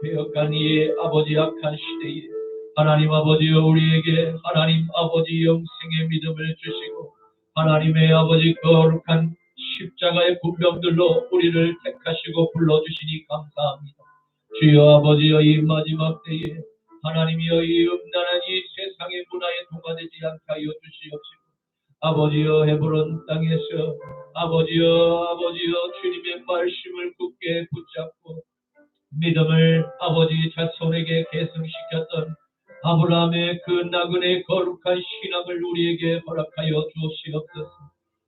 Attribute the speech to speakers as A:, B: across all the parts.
A: 배역간 이의 아버지 악한 시대에 하나님 아버지여 우리에게 하나님 아버지 영생의 믿음을 주시고 하나님의 아버지 거룩한 십자가의 군병들로 우리를 택하시고 불러주시니 감사합니다. 주여 아버지여 이 마지막 때에 하나님이여 이 음란한 이 세상의 문화에 동화되지 않게 하여 주시옵시고 아버지여 헤브론 땅에서 아버지여 주님의 말씀을 굳게 붙잡고 믿음을 아버지 자손에게 계승시켰던 아브라함의 그 나그네 거룩한 신앙을 우리에게 허락하여 주시옵소서.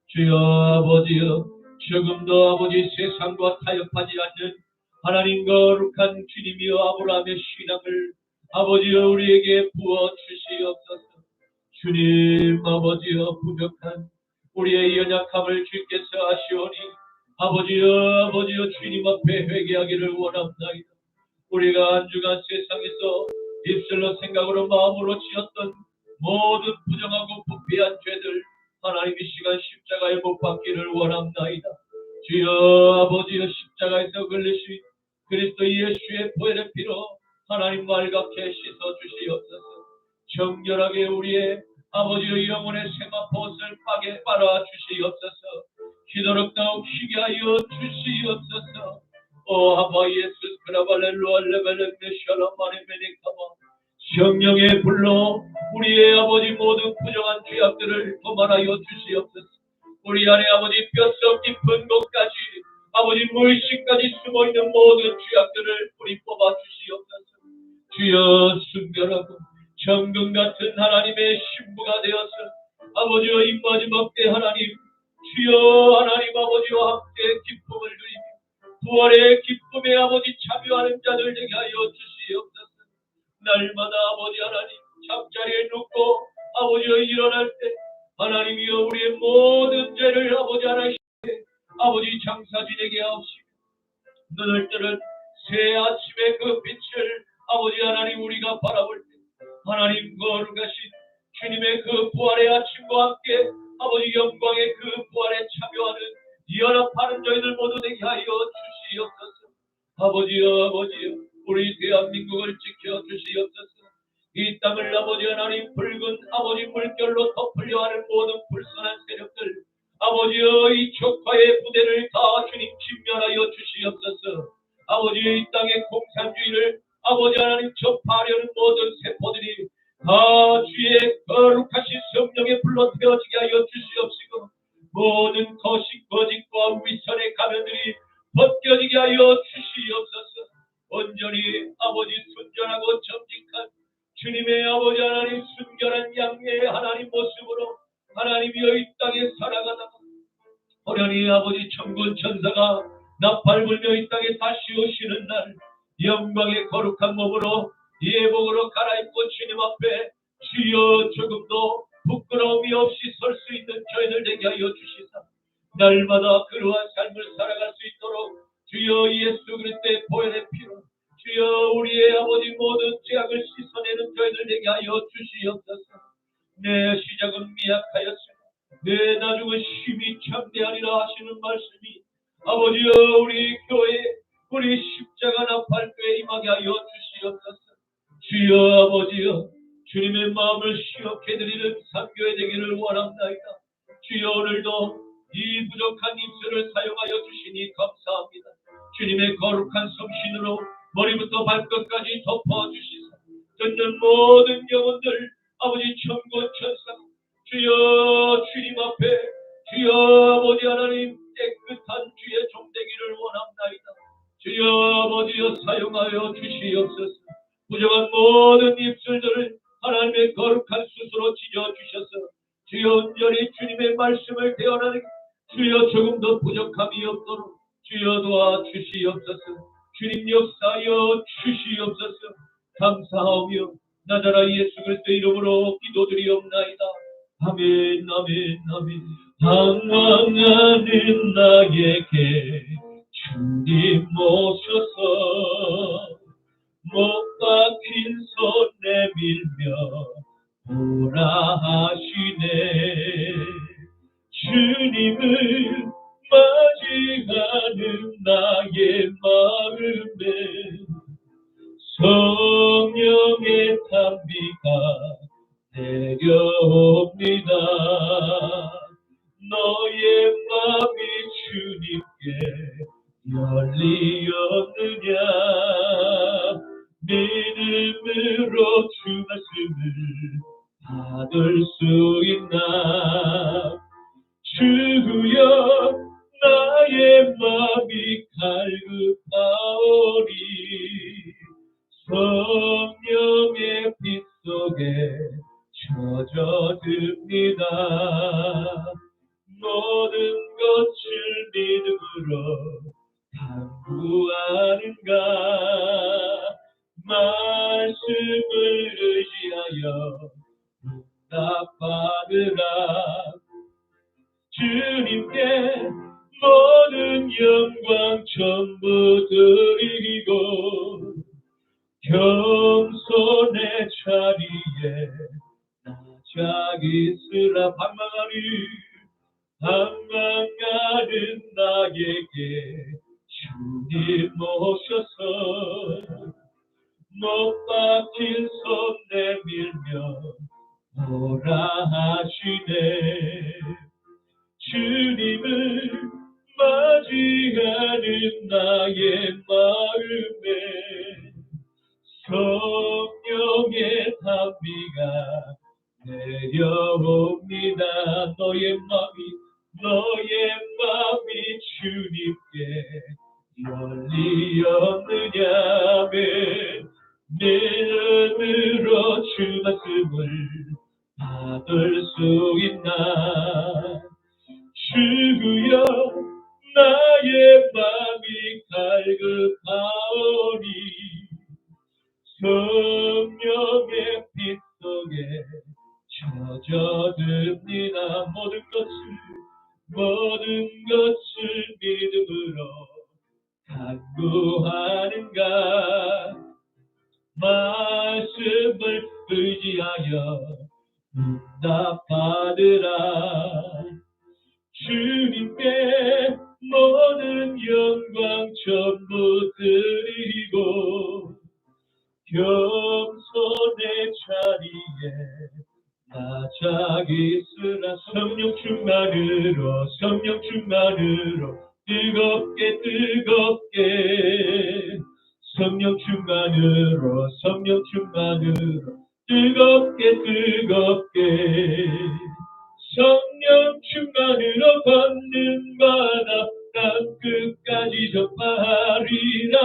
A: 주여 아버지여 조금도 아버지 세상과 타협하지 않는 하나님 거룩한 주님이여 아브라함의 신앙을 아버지여 우리에게 부어 주시옵소서. 주님 아버지여 부족한 우리의 연약함을 주께서 아시오니 아버지여 주님 앞에 회개하기를 원합나이다. 우리가 한 주간 세상에서 입술로 생각으로 마음으로 지었던 모든 부정하고 부패한 죄들 하나님 이 시간 십자가에 못 박기를 원합나이다. 주여 아버지여 십자가에서 걸리신 그리스도 예수의 보혈의 피로 하나님 말갛게 씻어 주시옵소서. 정결하게 우리의 아버지의 영혼의 세마포옷을 빠게 빨아 주시옵소서. 기도록 더욱 쉬게 하여 주시옵소서. 오 아바 예수 크라발렐로 알레벨레 메샬라마레메니카마 성령의 불로 우리의 아버지 모든 부정한 죄악들을 도말하여 주시옵소서. 우리 안에 아버지 뼛속 깊은 곳까지 아버지 물심까지 숨어있는 모든 죄악들을 뿌리 뽑아 주시옵소서. 주여 순결하고 정금 같은 하나님의 신부가 되어서 아버지여 이 마지막 때 하나님 주여 하나님 아버지와 함께 기쁨을 누리며 부활의 기쁨에 아버지 참여하는 자들 되게 하여 주시옵소서. 날마다 아버지 하나님 잠자리에 눕고 아버지여 일어날 때 하나님이여 우리의 모든 죄를 아버지 하나님 아버지 장사 지내게 하옵시고 눈을 뜨는 새 아침의 그 빛을 아버지 하나님 우리가 바라볼 때 하나님 거룩하신 주님의 그 부활의 아침과 함께 아버지 영광의 그 부활에 참여하는 연합하는 저희들 모두 되게 하여 주시옵소서. 아버지여 우리 대한민국을 지켜 주시옵소서. 이 땅을 아버지 하나님 붉은 아버지 물결로 덮으려 하는 모든 불선한 세력들 아버지여 이 족화의 부대를 다 주님 진멸하여 주시옵소서. 아버지 이 땅의 공산주의를 아버지 하나님 접하려는 모든 세포들이 다 주의 거룩하신 성령에 불러 태워지게 하여 주시옵시고 모든 거짓과 위선의 가면들이 벗겨지게 하여 주시옵소서. 온전히 아버지 순전하고 정직한 주님의 아버지 하나님 순결한 양의 하나님 모습으로 하나님이여 이 땅에 살아가다가 호련히 아버지 천군 천사가 나팔 불며 이 땅에 다시 오시는 날 영광의 거룩한 몸으로 예복으로 갈아입고 주님 앞에 주여 조금도 부끄러움이 없이 설 수 있는 저희들 되게 하여 주시사 날마다 그러한 삶을 살아갈 수 있도록 주여 예수 그리스도의 보혈의 피로 주여 우리의 아버지 모든 죄악을 씻어내는 저희들 되게 하여 주시옵소서. 내 시작은 미약하였으나 내 나중은 힘이 참대하리라 하시는 말씀이 아버지여 우리 교회 우리 십자가 나팔교에 임하게 하여 주시옵소서. 주여 아버지여 주님의 마음을 시원케 드리는 삼교회 되기를 원합나이다. 주여 오늘도 이 부족한 입술을 사용하여 주시니 감사합니다. 주님의 거룩한 성신으로 머리부터 발끝까지 덮어주시사 듣는 모든 영혼들 아버지 천군 천사 주여 주님 앞에 주여 아버지 하나님 깨끗한 주의 종되기를 원합나이다. 주여 아버지여 사용하여 주시옵소서. 부정한 모든 입술들을 하나님의 거룩한 숯으로 찢어주셔서 주여 온전히 주님의 말씀을 대언하는 주여 조금 더 부족함이 없도록 주여 도와주시옵소서. 주님 역사하여 주시옵소서. 감사하며 나자라 예수 그리스도 이름으로 기도드리옵나이다. 아멘 아멘 아멘. 방황하는 나에게 주님 오셔서 못 박힌 손 내밀며 오라 하시네. 주님을 맞이하는 나의 마음에 너의 마음이 주님께 열리었느냐. 믿음으로 주 말씀을 받을 수 있나. 주여 나의 마음이 갈급하오니 성령의 빛 속에 젖어듭니다. 모든 것을 믿음으로 당구하는가. 말씀을 의지하여 응답받으라. 주님께 모든 영광 전부 드리고 겸손의 자리에 나자 있으라. 방황하는 나에게 주님 오셔서 못 박힌 손 내밀며 오라 하시네. 주님을 맞이하는 나의 마음에 성령의 담비가 내려옵니다. 너의 마음이 주님께 열리었느냐. 믿음으로 주 말씀을 받을 수 있나. 주여 나의 마음이 갈급하오니 성령의 빛 속에 젖어듭니다. 모든 것을 믿음으로 간구하는가. 말씀을 의지하여 응답받으라. 주님께 모든 영광 전부 드리고 겸손의 자리에 나자 있으라. 성령 충만으로 뜨겁게 성령 충만으로 뜨겁게 성령 충만으로 걷는 바다 땅 끝까지 전파하리라.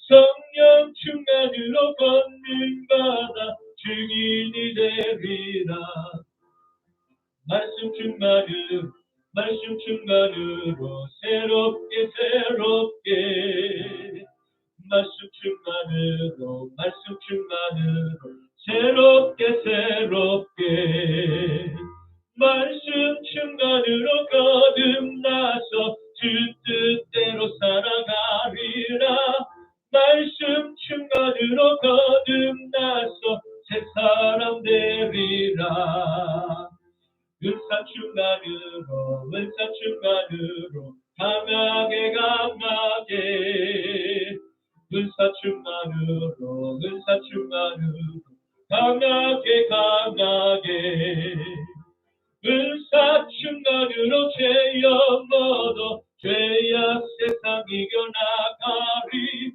A: 성령 충만으로 걷는 바다 증인이 되리라. 말씀 충만으로 새롭게 말씀 충만으로 새롭게 말씀 충만으로 거듭나서 주 뜻대로 살아가리라. 말씀 충만으로 거듭나서 새 사람 되리라. 은사 충만으로 강하게 은사 충만으로 강하게 은사 충만으로 죄 넘어도 죄악 세상 이겨나가리.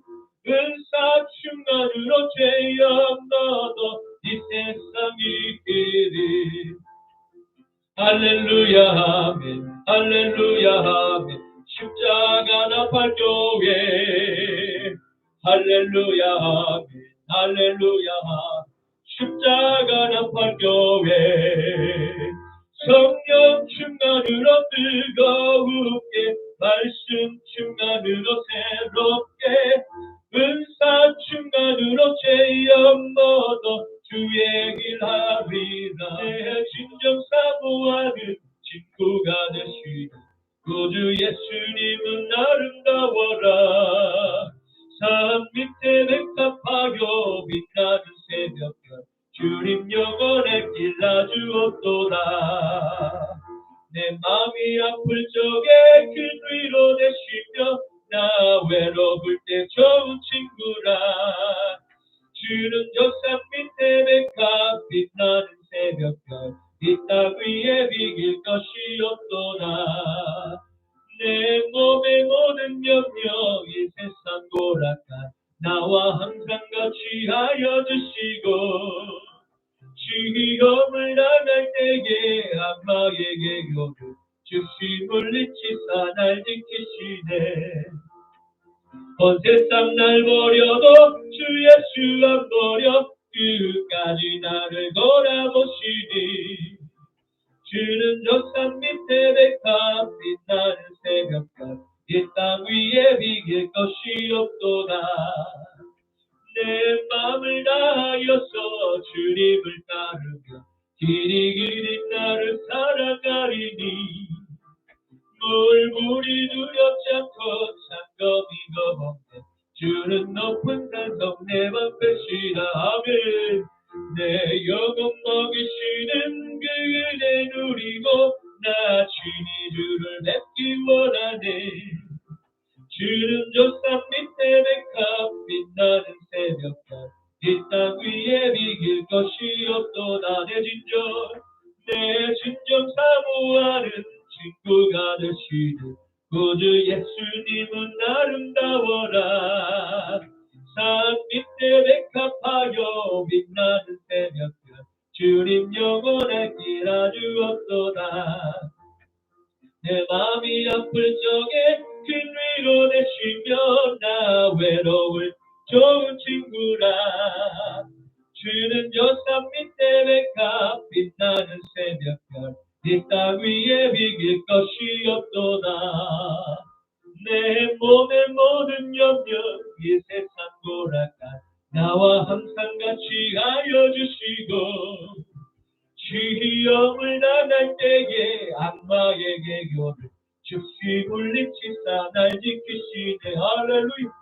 A: 은사 충만으로 죄 넘어도 이 세상 이기리. 할렐루야 아멘. 십자가 나팔 교회. 할렐루야 아멘. 십자가 나팔 교회. 성령 충만으로 뜨거우게 말씀 충만으로 새롭게 은사 충만으로 죄 넘어도 주의 길 하리라. 내 진정 사모하는 친구가 되시니 구주 예수님은 아름다워라. 산 밑에 백합하여 빛나는 새벽별 주님 영원의 길 나주었도다. 내 마음이 아플 적에 그 위로 되시며 나 외로울 때 좋은 친구라. 주는 저 산 밑에 백합 빛나는 새벽별 이 땅 위에 비길 것이었도다. 내 몸의 모든 염려 이 세상 고락한 나와 항상 같이 하여 주시고 시험을 당할 때에 악마에게 교를 즉시 물리치사 날 지키시네. 온 세상 날 버려도 주 예수 안 버려 끝까지 나를 돌아보시니 주는 저 산 밑에 백합 빛나는 새벽별 이 땅 위에 비길 것이 없도다. 내 맘을 다하여서 주님을 따르며 길이 길이 나를 살아가리니 물불이 두렵지 않고 상검이 겁없네. 주는 높은 산성 내 방패시다. 아멘. 내 영혼 먹이시는 그 은혜 누리고 나 친히 주를 뵙기 원하네. 주는 저 산 밑에 백합 빛나는 새벽별 이 땅 위에 비길 것이 없도다. 내 진정 사모하는 친구가 되시는 구주 예수님은 아름다워라. 산 밑에 백합하여 빛나는 새벽별 주님 영원의 길 아주 없도다. 내 마음이 아플 적에 큰 위로 되시며 나 외로울 좋은 친구라. 주는 저 산 밑에 백합 빛나는 새벽별 이 땅 위에 비길 것이 없도다. 내 몸의 모든 염려 이 세상 고락한 나와 항상 같이 하여 주시고 시험을 당할 때에 악마에게 교를 즉시 물리치사 날 지키시네. 할렐루야.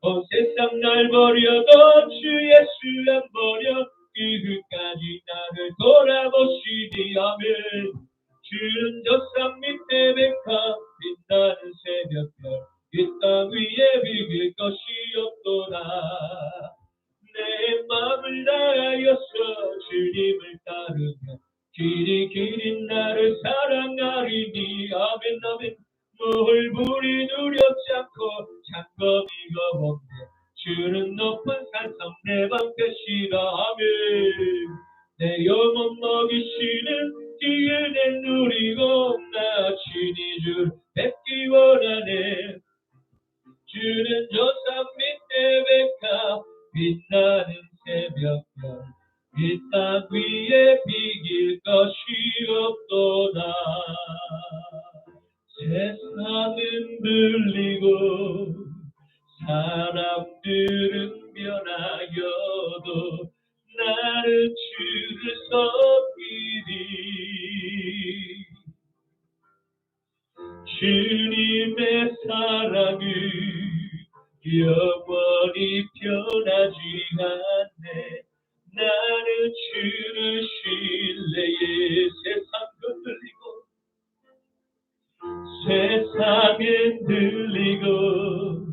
A: 온 세상 날 버려도 주 예수 안 버려 끝까지 나를 돌아보시니. 아멘. 주는 저 산 밑에 백합 빛나는 새벽별 이 땅 위에 비길 것이 없도다. 내 맘을 다하여서 주님을 따르며 길이 길이 나를 사랑하리니. 아멘 아멘. 물불이 두렵지 않고 창검이 겁없네. 주는 높은 산성 내 방패시라. 아멘. 내 영혼 먹이시는 그 은혜 누리고 나 친히 주를 뵙기 원하네. 주는 저 산 밑에 백합 빛나는 새벽별 이 땅 위에 비길 것이 없도다. 세상은 들리고 사람들은 변하여도 나는 주를 섬기리. 주님의 사랑은 영원히 변하지 않네. 나는 주를 신뢰해. 세상은 들리고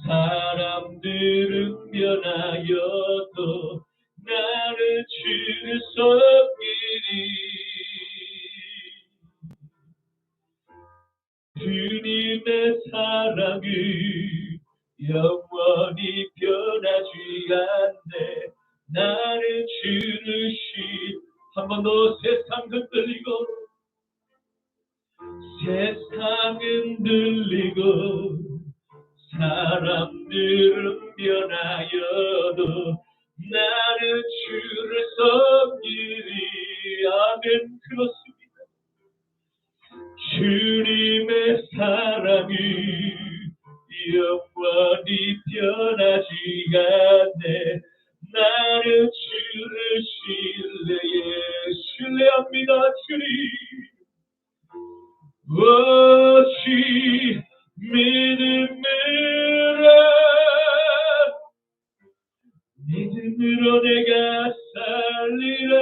A: 사람들은 변하여도 나는 주를 섬기리. 주님의 사랑은 영원히 변하지 않네. 나는 주를 한 번 더. 세상은 들리고 사람들은 변하여도 나는 주를 섬기리. 아멘. 그렇습니다. 주님의 사랑이 영원히 변하지 않네. 나는 주를 신뢰합니다. 주님 오직 믿음으로 내가 살리라.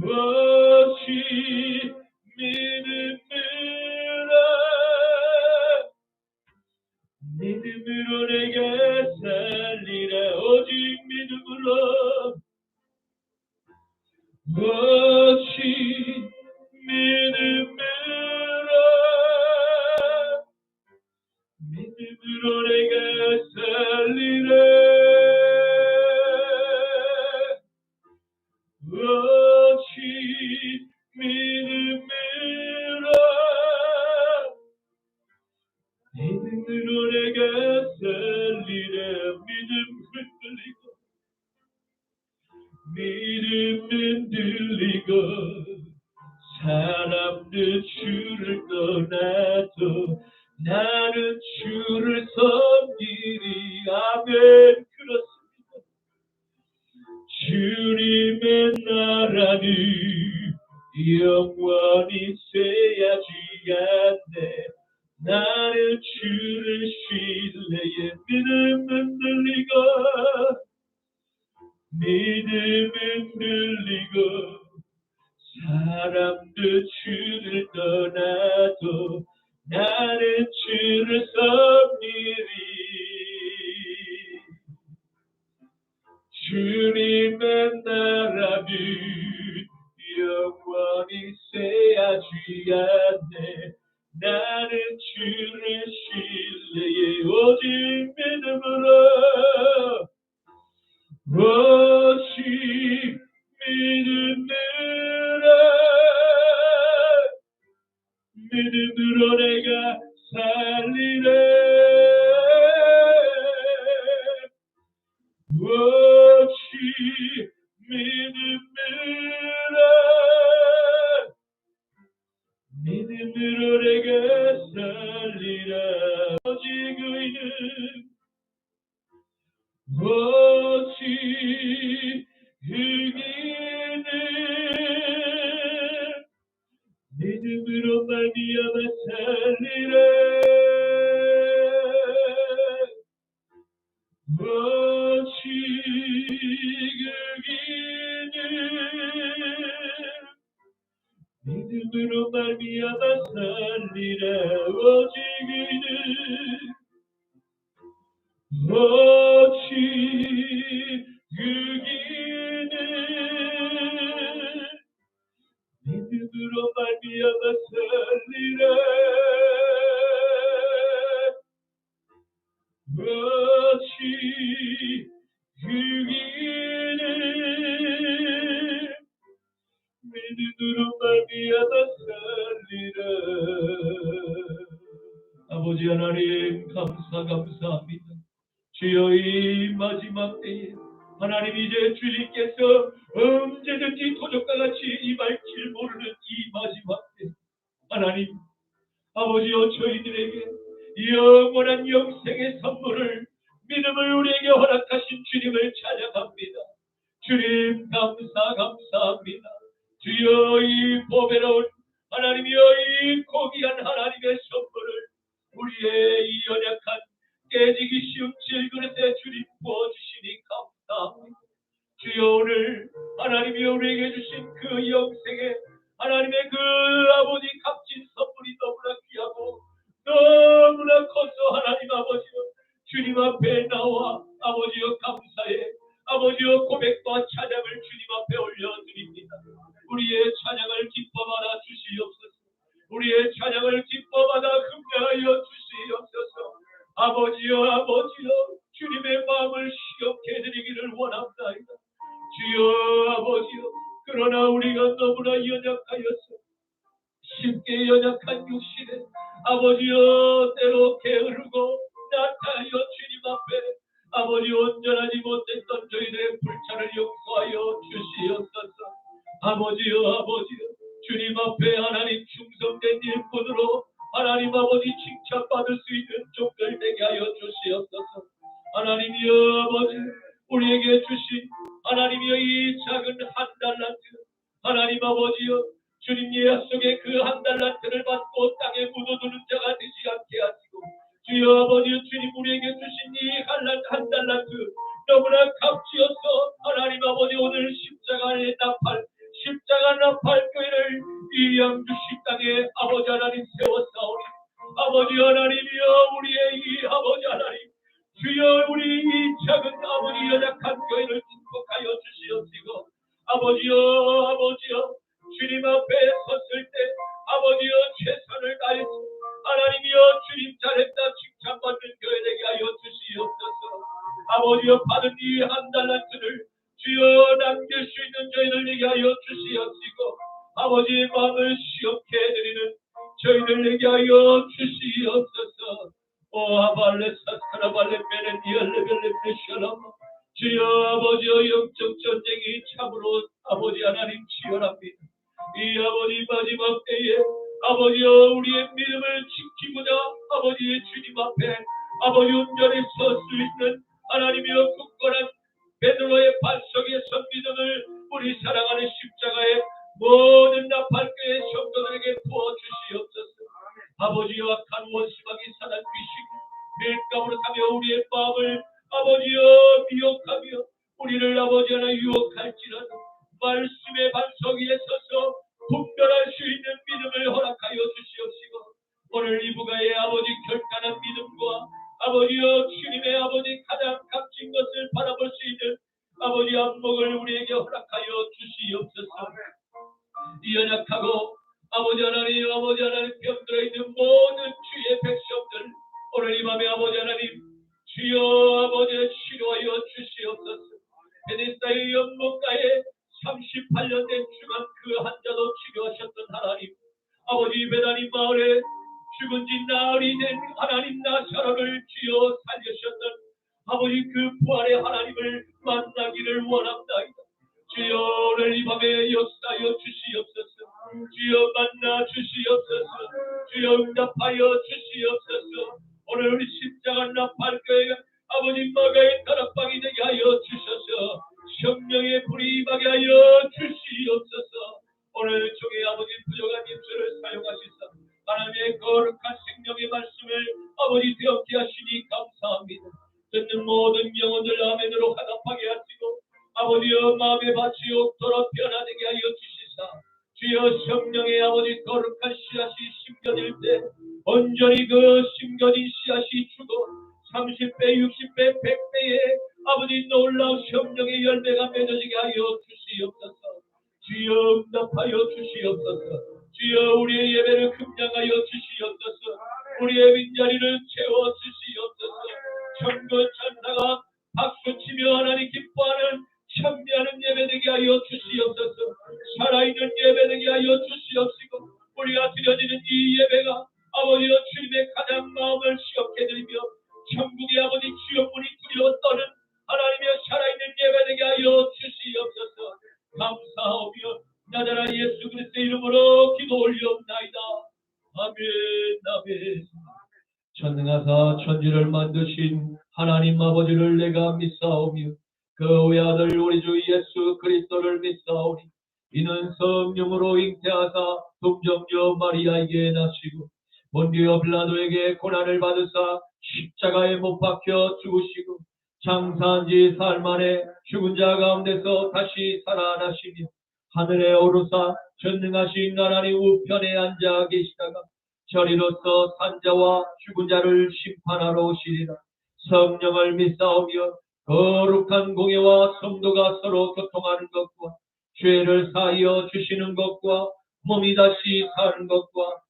A: 오직 믿음으로 내가 살리라. 오직 믿음으로 사람들 주를 떠나도 나는 주를 섬기리. 아멘. 그렇습니다. 주님의 나라는 영원히 쇠하지 않네. 나는 주를 신뢰해. 믿음은 늘리고 사람들 주를 떠나도 나는 주를 섬기리. 주님의 나라는 영원히 쇠하지 않네. 나는 주를 신뢰해. 오직 믿음으로 오직 믿음으로 내가 살리래. 오직 믿음으로 내가 살리라. 오직 의는 오직 의기는 믿음으로 말미암아 살리라. 오직 의기는 믿음으로 말미암아 살리라. 오직 의는 오직 의기는 믿음으로 말미암아 살리라. 오직 의기는 믿음으로 말미암아 살리라. 아버지 하나님 감사합니다. 주여 이 마지막 때에 하나님 이제 주님께서 언제든지 도적과 같이 임할지 모르는 이 마지막 때 하나님 아버지여 저희들에게 영원한 영생의 선물을 믿음을 우리에게 허락하신 주님을 찬양합니다. 주님 감사합니다. 주여 이 보배로운 하나님이여 이 고귀한 하나님의 선물을 우리의 이 연약한 깨지기 쉬운 질그릇에 주님 부어주시니 감사합니다. 주여 오늘 하나님이여 우리에게 주신 그 영생의 하나님의 그 아버지 값진 선물이 너무나 귀하고 너무나 커서 하나님 아버지여 주님 앞에 나와 아버지여 감사해 아버지여 고백과 찬양을 주님 앞에 올려드립니다. 우리의 찬양을 기뻐받아 주시옵소서. 우리의 찬양을 기뻐받아 긍휼하여 주시옵소서. 아버지여 주님의 마음을 시험케 해드리기를 원합니다. 주여 아버지여 그러나 우리가 너무나 연약하여서 쉽게 연약한 육신에 아버지여 때로 게으르고 나타하여 주님 앞에 아버지 온전하지 못했던 저희들의 불찰을 용서하여 주시옵소서. 아버지여 주님 앞에 하나님 충성된 일꾼으로 하나님 아버지 칭찬받을 수 있는 종들 되게 하여 주시옵소서. 하나님이여 아버지 우리에게 주신 하나님이여 이 작은 한 달란트 하나님 아버지여 주님 예약 속에 그 한 달란트를 받고 땅에 묻어두는 자가 되지 않게 하시고 주여 아버지 주님 우리에게 주신 이 한 달란트 너무나 값지어서 하나님 아버지 오늘 십자가 나팔 교회를 이 양주 식당에 아버지 하나님 세웠사오니 아버지 하나님이여 우리의 이 아버지 하나님 주여 우리 이 작은 아버지 연약한 교회를 축복하여 주시옵시고 아버지여 주님 앞에 섰을 때 아버지여 최선을 다해서 하나님이여 주님 잘했다 칭찬받는 교회 되게 하여 주시옵소서. 아버지여 받은 이 한 달란트를 주여 남길 수 있는 저희들 되게 하여 주시옵시고 아버지의 마음을 시험케 해드리는 저희들 되게 하여 주시옵소서. 오 아발레 사스카라발레 베렌디알레벨레 메샬라마 주여 아버지여 영적 전쟁이 참으로 아버지 하나님 치열합니다. 이 아버지 마지막 때에 아버지여 우리의 믿음을 지키고자 아버지의 주님 앞에 아버지 온전히 설 수 있는 하나님이여 굳건한 베드로의 반석에 선 믿음을 우리 사랑하는 십자가의 모든 나팔교의 성도들에게 부어주시옵소서. 아버지여 악한 원수막이 사단 귀신 밀가부르하며 우리의 마음을 아버지여 미혹하며 우리를 아버지 하나 유혹할지라도 말씀의 반석 위에 서서 분별할 수 있는 믿음을 허락하여 주시옵시고 오늘 이부가의 아버지 결단한 믿음과 아버지여 주님의 아버지 가장 값진 것을 바라볼 수 있는 아버지 안목을 우리에게 허락하여 주시옵소서. 이 연약하고 아버지 하나님 병들어 있는 모든 주의 백성들 오늘 이 밤에 아버지 하나님 주여 아버지 치료하여 주시옵소서. 베데스다의 연못가에 38년 된 주간 그 환자도 치료하셨던 하나님 아버지 베다니 마을에 죽은 지 나흘이 된 하나님 나사로를 주여 살리셨던 아버지 그 부활의 하나님을 만나기를 원합니다. 주여 오늘 이 밤에 역사하여 주시옵소서. 주여 만나 주시옵소서. 주여 응답하여 주시옵소서. 오늘 우리 십자가 나팔교회 아버지 마가의 다락방이 되게 하여 주셔서 성령의 불이 임하게 하여 주시옵소서. 오늘 종의 아버지 부족한 입술을 사용하시사 하나님의 거룩한 생명의 말씀을 아버지 되었게 하시니 감사합니다. 듣는 모든 영혼들 아멘으로 화답하게 하시고 아버지여 마음의 밭이 옥토록 변화되게 하여 주시사 주여 성령의 아버지 거룩한 씨앗이 심겨질 때 온전히 그 심겨진 씨앗이 죽어 30배, 60배, 100배의 아버지 놀라운 성령의 열매가 맺어지게 하여 주시옵소서. 주여 응답하여 주시옵소서. 주여 우리의 예배를 긍정하여 주시옵소서. 우리의 빈자리를 채워 주시옵소서. 천군 천사가 박수치며 하나님 기뻐하는 찬미하는 예배되게 하여 주시옵소서. 살아있는 예배되게 하여 주시옵시고 우리가 드려지는 이 예배가 아버지여 주님의 가장 마음을 시험케 드리며 천국의 아버지 주여 문이 두려워 떠는 하나님의 살아있는 예배되게 하여 주시옵소서. 감사하며 나자라 예수 그리스도의 이름으로 기도 올리옵나이다. 아멘 아멘. 전능하사 천지를 만드신 하나님 아버지를 내가 믿사오며 그 외아들 우리 주 예수 그리스도를 믿사오니 이는 성령으로 잉태하사 동정녀 마리아에게 나시고 본디오 빌라도에게 고난을 받으사 십자가에 못 박혀 죽으시고 장사한 지 사흘 만에 죽은 자 가운데서 다시 살아나시며 하늘에 오르사 전능하신 하나님 우편에 앉아 계시다가 저리로서 산자와 죽은 자를 심판하러 오시리라. 성령을 믿사오며 거룩한 공예와 성도가 서로 교통하는 것과 죄를 사하여 주시는 것과 몸이 다시 사는 것과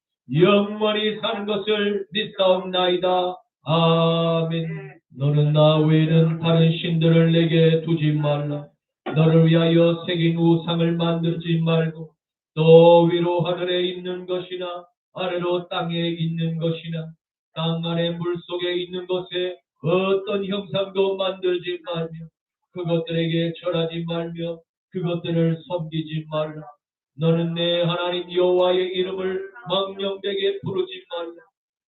A: 영원히 사는 것을 믿사옵나이다. 아멘. 너는 나 외에는 다른 신들을 내게 두지 말라. 너를 위하여 새긴 우상을 만들지 말고 또 위로 하늘에 있는 것이나 아래로 땅에 있는 것이나 땅 안에 물속에 있는 것에 어떤 형상도 만들지 말며 그것들에게 절하지 말며 그것들을 섬기지 말라. 너는 내 하나님 여호와의 이름을 망령되게 부르지 말라.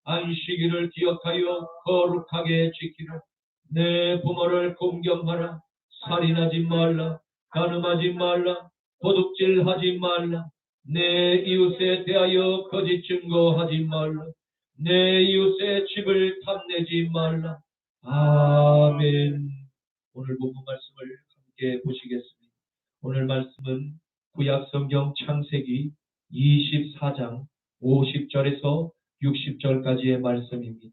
A: 안식일을 기억하여 거룩하게 지키라. 내 부모를 공경하라. 살인하지 말라. 간음하지 말라. 도둑질하지 말라. 내 이웃에 대하여 거짓 증거하지 말라. 내 이웃의 집을 탐내지 말라. 아멘. 오늘 본문 말씀을 함께 보시겠습니다. 오늘 말씀은 구약성경 창세기 24장 50절에서 60절까지의 말씀입니다.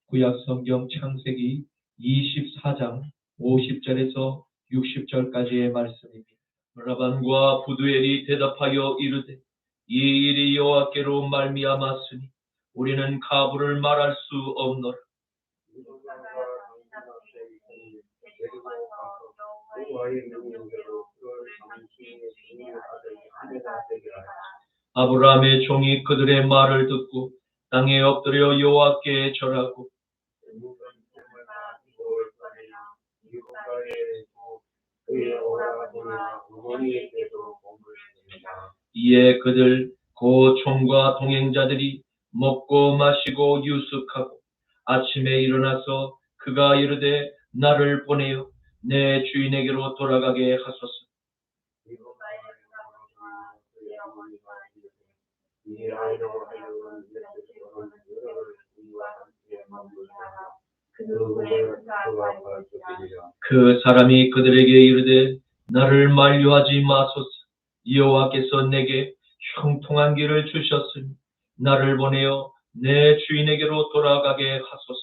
A: 구약성경 창세기 24장 50절에서 60절까지의 말씀입니다. 라반과 부두엘이 대답하여 이르되 이 일이 여호와께로 말미암았으니 우리는 가부를 말할 수 없노라. 아브라함의 종이 그들의 말을 듣고 땅에 엎드려 여호와께 절하고 이에 그들 그 종과 동행자들이 먹고 마시고 유숙하고 아침에 일어나서 그가 이르되 나를 보내어 내 주인에게로 돌아가게 하소서. 그 사람이 그들에게 이르되 나를 만류하지 마소서. 여호와께서 내게 형통한 길을 주셨으니 나를 보내어 내 주인에게로 돌아가게 하소서.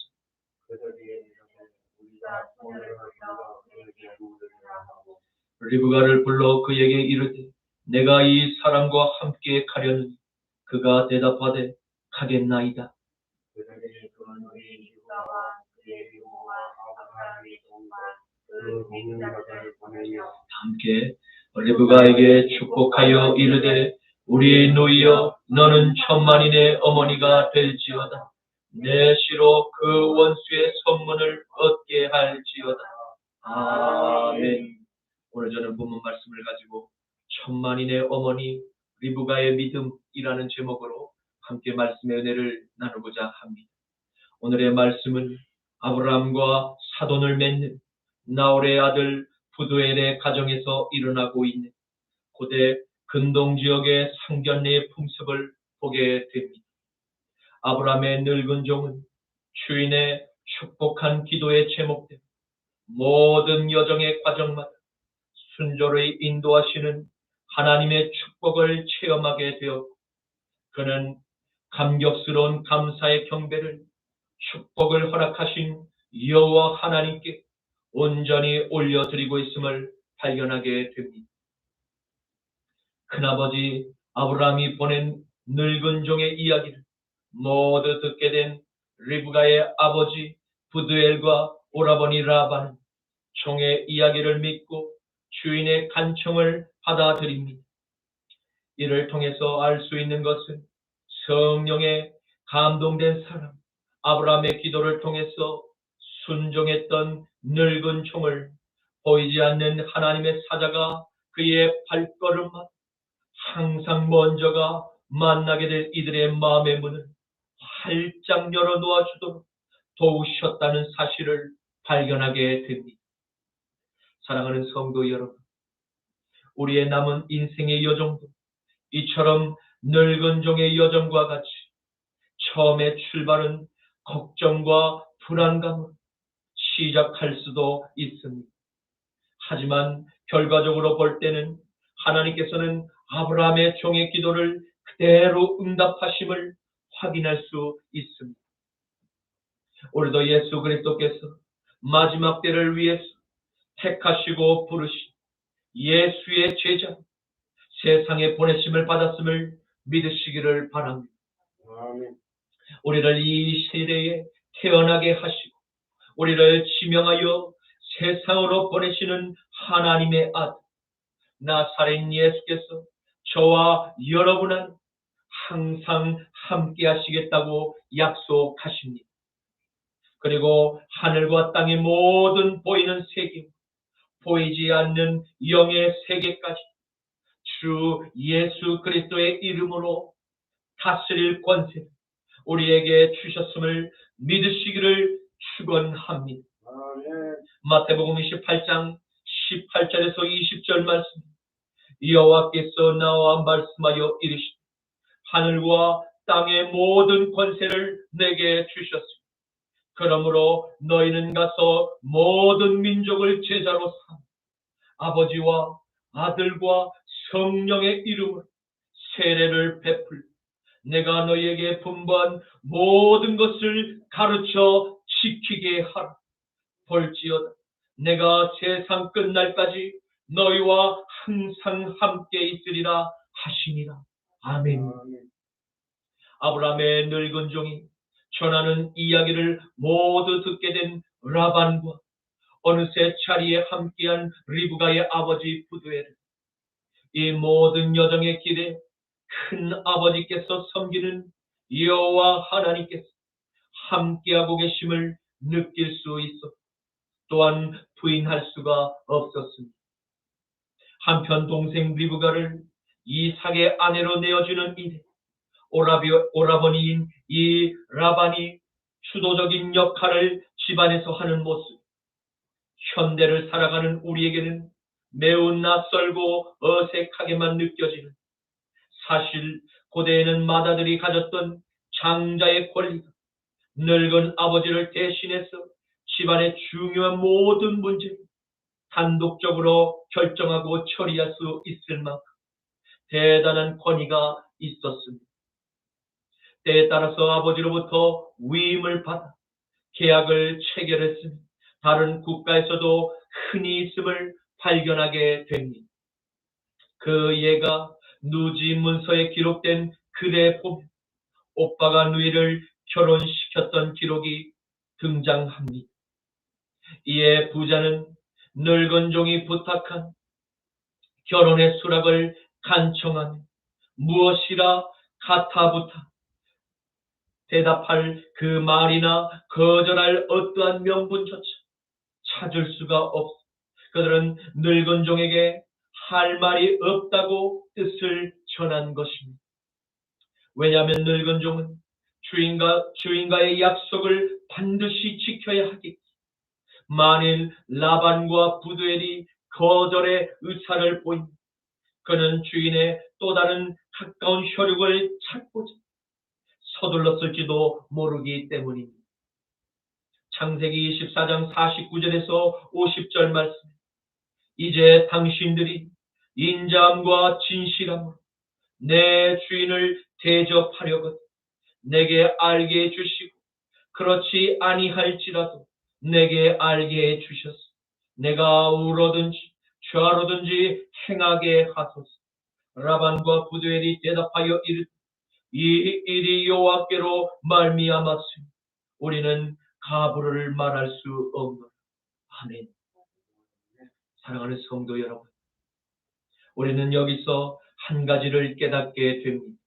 A: 리브가를 불러 그에게 이르되 내가 이 사람과 함께 가려느니 그가 대답하되 가겠나이다. 함께 리브가에게 축복하여 이르되 우리 누이여 너는 천만인의 어머니가 될지어다. 내 시로 그 원수의 선문을 얻게 할지어다. 아멘. 오늘 저는 본문 말씀을 가지고 천만인의 어머니 리브가의 믿음이라는 제목으로 함께 말씀의 은혜를 나누고자 합니다. 오늘의 말씀은 아브라함과 사돈을 맺는 나홀의 아들 부두엘의 가정에서 일어나고 있는 고대 근동 지역의 상견례의 풍습을 보게 됩니다. 아브라함의 늙은 종은 주인의 축복한 기도에 제목된 모든 여정의 과정마다 순조로이 인도하시는 하나님의 축복을 체험하게 되었고 그는 감격스러운 감사의 경배를 축복을 허락하신 여호와 하나님께 온전히 올려드리고 있음을 발견하게 됩니다. 큰아버지 아브라함이 보낸 늙은 종의 이야기를 모두 듣게 된 리브가의 아버지 부두엘과 오라버니 라반은 종의 이야기를 믿고 주인의 간청을 받아들입니다. 이를 통해서 알 수 있는 것은 성령에 감동된 사람 아브라함의 기도를 통해서 순종했던 늙은 종을 보이지 않는 하나님의 사자가 그의 발걸음만 항상 먼저가 만나게 될 이들의 마음의 문을 활짝 열어놓아 주도록 도우셨다는 사실을 발견하게 됩니다. 사랑하는 성도 여러분, 우리의 남은 인생의 여정도 이처럼 늙은 종의 여정과 같이 처음에 출발은 걱정과 불안감으로 시작할 수도 있습니다. 하지만 결과적으로 볼 때는 하나님께서는 아브라함의 종의 기도를 그대로 응답하심을 확인할 수 있습니다. 오늘도 예수 그리스도께서 마지막 때를 위해서 택하시고 부르신 예수의 제자 세상에 보내심을 받았음을 믿으시기를 바랍니다. 우리를 이 세대에 태어나게 하시고 우리를 지명하여 세상으로 보내시는 하나님의 아들 나사렛 예수께서 저와 여러분은 항상 함께 하시겠다고 약속하십니다. 그리고 하늘과 땅의 모든 보이는 세계, 보이지 않는 영의 세계까지 주 예수 그리스도의 이름으로 다스릴 권세를 우리에게 주셨음을 믿으시기를 축원합니다. 마태복음 28장 18절에서 20절 말씀 여호와께서 나와 말씀하여 이르시되 하늘과 땅의 모든 권세를 내게 주셨으니 그러므로 너희는 가서 모든 민족을 제자로 삼아 아버지와 아들과 성령의 이름으로 세례를 베풀 내가 너희에게 분부한 모든 것을 가르쳐 지키게 하라. 볼지어다 내가 세상 끝날까지 너희와 항상 함께 있으리라 하시니라. 아멘. 아브라함의 늙은 종이 전하는 이야기를 모두 듣게 된 라반과 어느새 자리에 함께한 리브가의 아버지 부두엘 이 모든 여정의 길에 큰 아버지께서 섬기는 여호와 하나님께서 함께하고 계심을 느낄 수 있어 또한 부인할 수가 없었습니다. 한편 동생 리브가를 이삭의 아내로 내어주는 이래 오라버니인 이 라반이 주도적인 역할을 집안에서 하는 모습, 현대를 살아가는 우리에게는 매우 낯설고 어색하게만 느껴지는, 사실 고대에는 마다들이 가졌던 장자의 권리가 늙은 아버지를 대신해서 집안의 중요한 모든 문제를 단독적으로 결정하고 처리할 수 있을 만큼 대단한 권위가 있었습니다. 때에 따라서 아버지로부터 위임을 받아 계약을 체결했으며 다른 국가에서도 흔히 있음을 발견하게 됩니다. 그 예가 누지 문서에 기록된 글에 보면 오빠가 누이를 결혼시켰던 기록이 등장합니다. 이에 부자는 늙은 종이 부탁한 결혼의 수락을 간청하며 무엇이라 가타부타 대답할 그 말이나 거절할 어떠한 명분조차 찾을 수가 없어 그들은 늙은 종에게 할 말이 없다고 뜻을 전한 것입니다. 왜냐하면 늙은 종은 주인과의 약속을 반드시 지켜야 하겠지. 만일 라반과 부두엘이 거절의 의사를 보이면 그는 주인의 또 다른 가까운 혈육을 찾고자 서둘렀을지도 모르기 때문입니다. 창세기 24장 49절에서 50절 말씀, 이제 당신들이 인자함과 진실함으로 내 주인을 대접하려거든 내게 알게 해주시고 그렇지 아니할지라도 내게 알게 해주셨소. 내가 우로든지 좌로든지 행하게 하소서. 라반과 부두엘이 대답하여 이르되 이 일이 여호와께로 말미암았으니 우리는 가부를 말할 수 없노라. 아멘. 사랑하는 성도 여러분, 우리는 여기서 한 가지를 깨닫게 됩니다.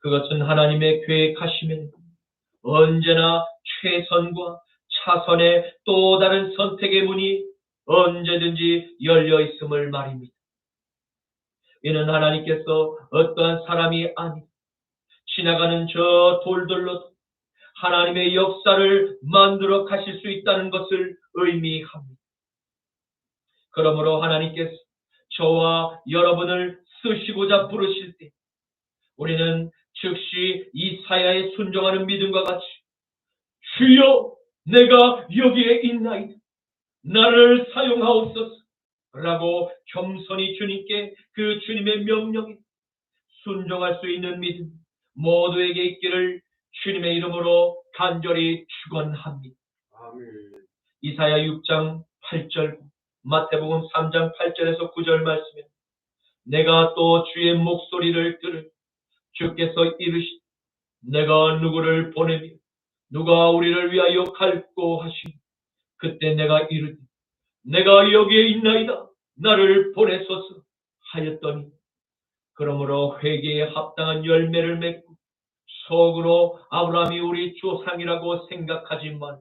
A: 그것은 하나님의 계획하심에 언제나 최선과 차선의 또 다른 선택의 문이 언제든지 열려 있음을 말입니다. 이는 하나님께서 어떠한 사람이 아니 지나가는 저 돌들로도 하나님의 역사를 만들어 가실 수 있다는 것을 의미합니다. 그러므로 하나님께서 저와 여러분을 쓰시고자 부르실 때 우리는 즉시 이사야에 순종하는 믿음과 같이 주여 내가 여기에 있나이다 나를 사용하옵소서 라고 겸손히 주님께 그 주님의 명령에 순종할 수 있는 믿음 모두에게 있기를 주님의 이름으로 간절히 축원합니다. 이사야 6장 8절, 마태복음 3장 8절에서 9절 말씀에 내가 또 주의 목소리를 들을 주께서 이르시되 내가 누구를 보내며 누가 우리를 위하여 갈고 하시니 그때 내가 이르되 내가 여기에 있나이다 나를 보내소서 하였더니 그러므로 회개에 합당한 열매를 맺고 속으로 아브라함이 우리 조상이라고 생각하지만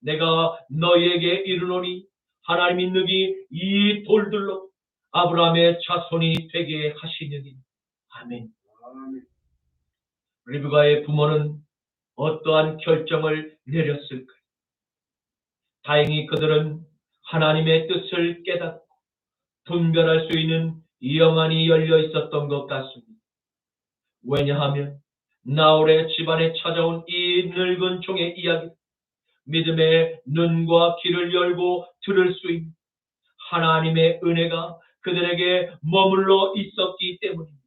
A: 내가 너희에게 이르노니 하나님이 능히 이 돌들로 아브라함의 자손이 되게 하시느니. 아멘. 리브가의 부모는 어떠한 결정을 내렸을까요? 다행히 그들은 하나님의 뜻을 깨닫고 분별할 수 있는 영안이 열려 있었던 것 같습니다. 왜냐하면 나홀의 집안에 찾아온 이 늙은 종의 이야기, 믿음의 눈과 귀를 열고 들을 수 있는 하나님의 은혜가 그들에게 머물러 있었기 때문입니다.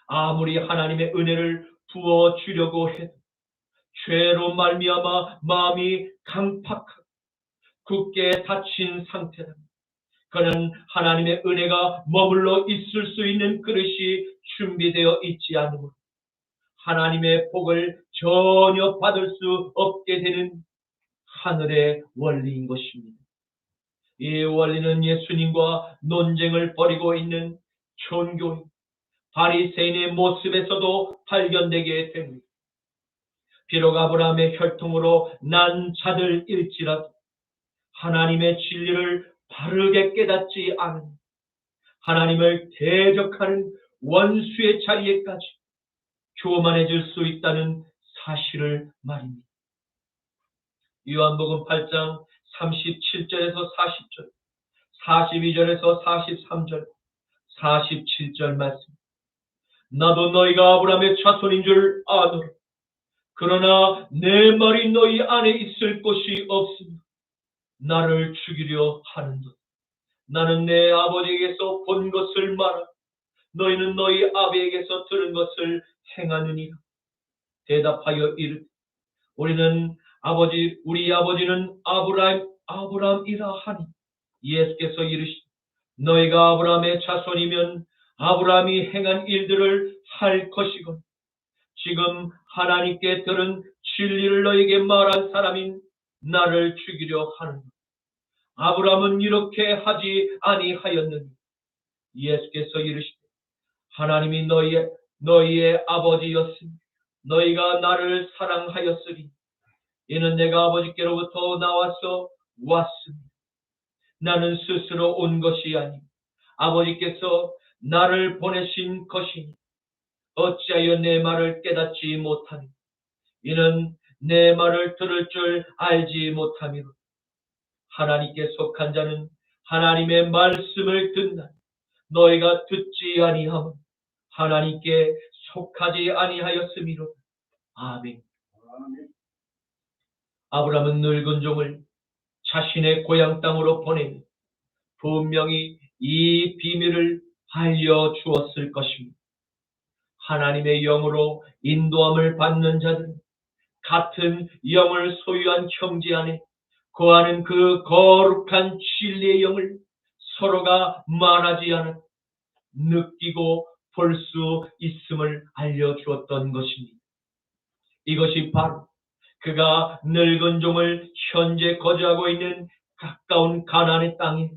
A: 아무리 하나님의 은혜를 부어주려고 해도 죄로 말미암아 마음이 강팍하고 굳게 닫힌 상태라 그는 하나님의 은혜가 머물러 있을 수 있는 그릇이 준비되어 있지 않으므로 하나님의 복을 전혀 받을 수 없게 되는 하늘의 원리인 것입니다. 이 원리는 예수님과 논쟁을 벌이고 있는 종교인 바리새인의 모습에서도 발견되게 됩니다. 비록 아브라함의 혈통으로 난 자들일지라도 하나님의 진리를 바르게 깨닫지 않은 하나님을 대적하는 원수의 자리에까지 교만해질 수 있다는 사실을 말입니다. 요한복음 8장 37절에서 40절, 42절에서 43절, 47절 말씀. 나도 너희가 아브라함의 자손인 줄 아노라. 그러나 내 말이 너희 안에 있을 곳이 없으며 나를 죽이려 하는도다. 나는 내 아버지에게서 본 것을 말하 너희는 너희 아비에게서 들은 것을 행하느니라. 대답하여 이르되 우리 아버지는 아브라함이라 하니 예수께서 이르시되 너희가 아브라함의 자손이면 아브라함이 행한 일들을 할 것이거늘 지금 하나님께 들은 진리를 너에게 말한 사람인 나를 죽이려 하는가. 아브라함은 이렇게 하지 아니하였느니 예수께서 이르시되 하나님이 너희의 아버지였으니 너희가 나를 사랑하였으리. 이는 내가 아버지께로부터 나와서 왔습니다. 나는 스스로 온 것이 아니고 아버지께서 나를 보내신 것이니 어찌하여 내 말을 깨닫지 못하니 이는 내 말을 들을 줄 알지 못함이로 하나님께 속한 자는 하나님의 말씀을 듣나 너희가 듣지 아니하면 하나님께 속하지 아니하였음이로. 아멘. 아브라함은 늙은 종을 자신의 고향 땅으로 보내며 분명히 이 비밀을 알려주었을 것입니다. 하나님의 영으로 인도함을 받는 자들은 같은 영을 소유한 형제 안에 거하는 그 거룩한 진리의 영을 서로가 말하지 않아 느끼고 볼 수 있음을 알려주었던 것입니다. 이것이 바로 그가 늙은 종을 현재 거주하고 있는 가까운 가나안의 땅에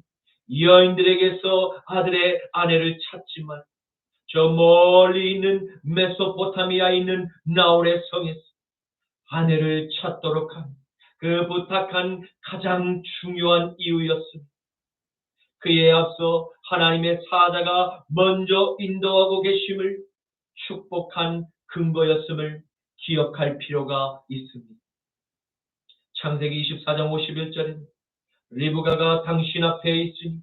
A: 여인들에게서 아들의 아내를 찾지만 저 멀리 있는 메소포타미아에 있는 나홀의 성에서 아내를 찾도록 한 그 부탁한 가장 중요한 이유였습니다. 그에 앞서 하나님의 사자가 먼저 인도하고 계심을 축복한 근거였음을 기억할 필요가 있습니다. 창세기 24장 51절에는 리브가가 당신 앞에 있으니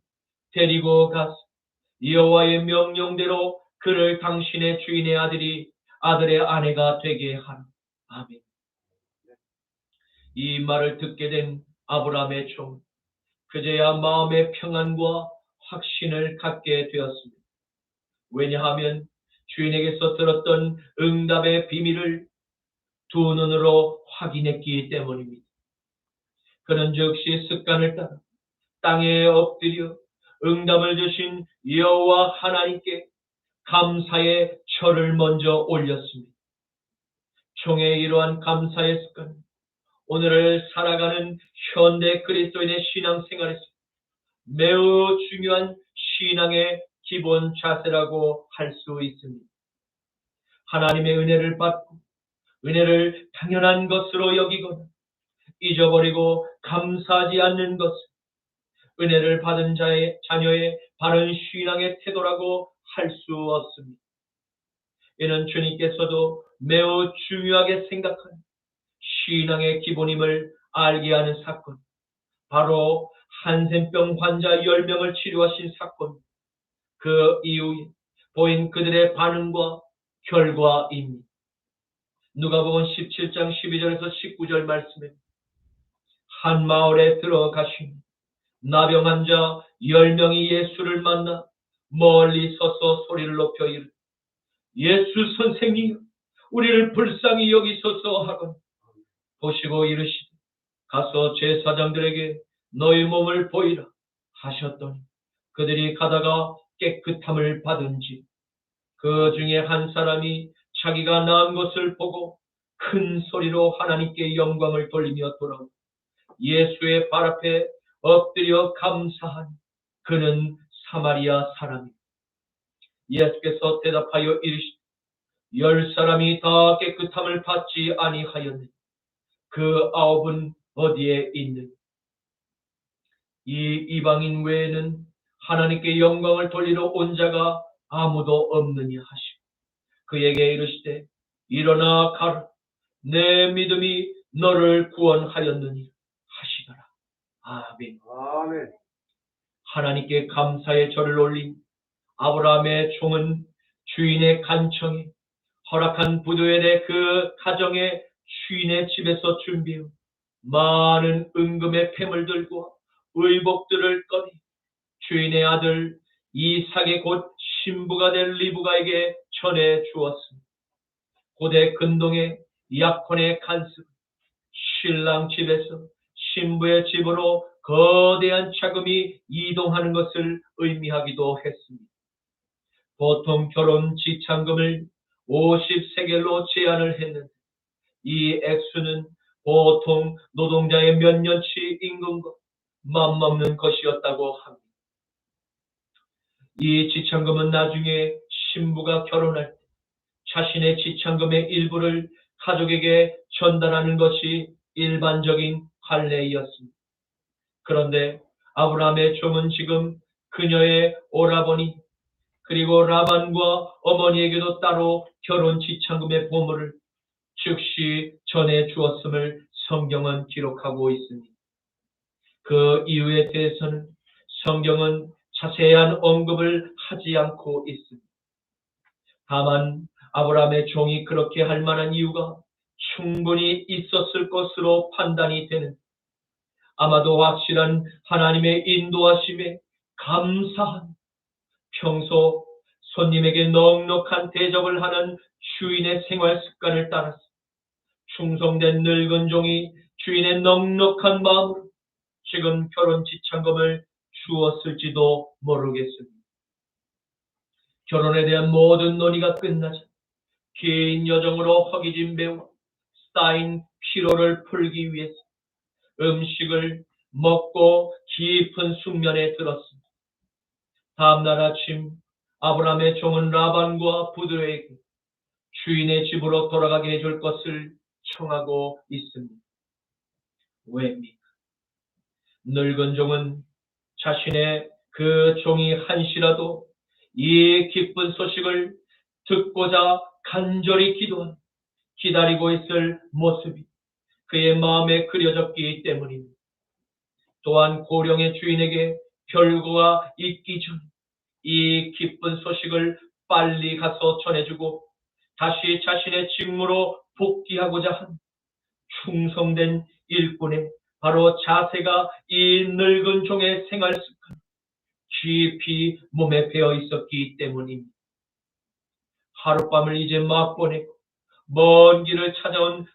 A: 데리고 가서 여호와의 명령대로 그를 당신의 주인의 아들의 아내가 되게 하라. 아멘. 이 말을 듣게 된 아브라함의 종 그제야 마음의 평안과 확신을 갖게 되었습니다. 왜냐하면 주인에게서 들었던 응답의 비밀을 두 눈으로 확인했기 때문입니다. 그는 즉시 습관을 따라 땅에 엎드려 응답을 주신 여호와 하나님께 감사의 절을 먼저 올렸습니다. 종의 이러한 감사의 습관은 오늘을 살아가는 현대 그리스도인의 신앙생활에서 매우 중요한 신앙의 기본 자세라고 할 수 있습니다. 하나님의 은혜를 받고 은혜를 당연한 것으로 여기거나 잊어버리고 감사하지 않는 것은 은혜를 받은 자녀의 바른 신앙의 태도라고 할 수 없습니다. 이는 주님께서도 매우 중요하게 생각하는 신앙의 기본임을 알게 하는 사건, 바로 한센병 환자 10명을 치료하신 사건, 그 이후에 보인 그들의 반응과 결과입니다. 누가복음 17장 12절에서 19절 말씀에 한 마을에 들어가시니 나병 환자 10명이 예수를 만나 멀리 서서 소리를 높여 이르되 예수 선생님 우리를 불쌍히 여기소서 하거늘 보시고 이르시되 가서 제사장들에게 너희 몸을 보이라 하셨더니 그들이 가다가 깨끗함을 받은지 그 중에 한 사람이 자기가 나은 것을 보고 큰 소리로 하나님께 영광을 돌리며 돌아오고 예수의 발 앞에 엎드려 감사하니 그는 사마리아 사람이다. 예수께서 대답하여 이르시되 10사람이 다 깨끗함을 받지 아니하였느냐 그 9은 어디에 있느냐. 이 이방인 외에는 하나님께 영광을 돌리러 온 자가 아무도 없느냐 하시고 그에게 이르시되 일어나 가라 내 믿음이 너를 구원하였느니 하시더라. 아멘.
B: 아멘.
A: 하나님께 감사의 절을 올린 아브라함의 종은 주인의 간청에 허락한 부도엘의 그 가정의 주인의 집에서 준비해 많은 은금의 폐물들과 의복들을 꺼내 주인의 아들 이삭의 곧 신부가 될 리브가에게 전해 주었습니다. 고대 근동의 약혼의 간섭, 신랑 집에서 신부의 집으로 거대한 자금이 이동하는 것을 의미하기도 했습니다. 보통 결혼 지참금을 50세겔로 제한을 했는데 이 액수는 보통 노동자의 몇 년치 임금과 맞먹는 것이었다고 합니다. 이 지참금은 나중에 신부가 결혼할 때 자신의 지참금의 일부를 가족에게 전달하는 것이 일반적인 관례였습니다. 그런데 아브라함의 종은 지금 그녀의 오라버니 그리고 라반과 어머니에게도 따로 결혼 지참금의 보물을 즉시 전해 주었음을 성경은 기록하고 있습니다. 그 이유에 대해서는 성경은 자세한 언급을 하지 않고 있습니다. 다만 아브라함의 종이 그렇게 할 만한 이유가 충분히 있었을 것으로 판단이 되는 아마도 확실한 하나님의 인도하심에 감사한 평소 손님에게 넉넉한 대접을 하는 주인의 생활 습관을 따라서 충성된 늙은 종이 주인의 넉넉한 마음으로 지금 결혼 지참금을 주었을지도 모르겠습니다. 결혼에 대한 모든 논의가 끝나자 긴 여정으로 허기진 배우 쌓인 피로를 풀기 위해서 음식을 먹고 깊은 숙면에 들었습니다. 다음날 아침 아브라함의 종은 라반과 부두에게 주인의 집으로 돌아가게 해줄 것을 청하고 있습니다. 왜입니까? 늙은 종은 자신의 그 종이 한시라도 이 기쁜 소식을 듣고자 간절히 기다리고 있을 모습이 그의 마음에 그려졌기 때문입니다. 또한 고령의 주인에게 별거가 있기 전 이 기쁜 소식을 빨리 가서 전해주고 다시 자신의 직무로 복귀하고자 한 충성된 일꾼의 바로 자세가 이 늙은 종의 생활 습관 깊이 몸에 배어 있었기 때문입니다. 하룻밤을 이제 막 보내고 먼 길을 찾아온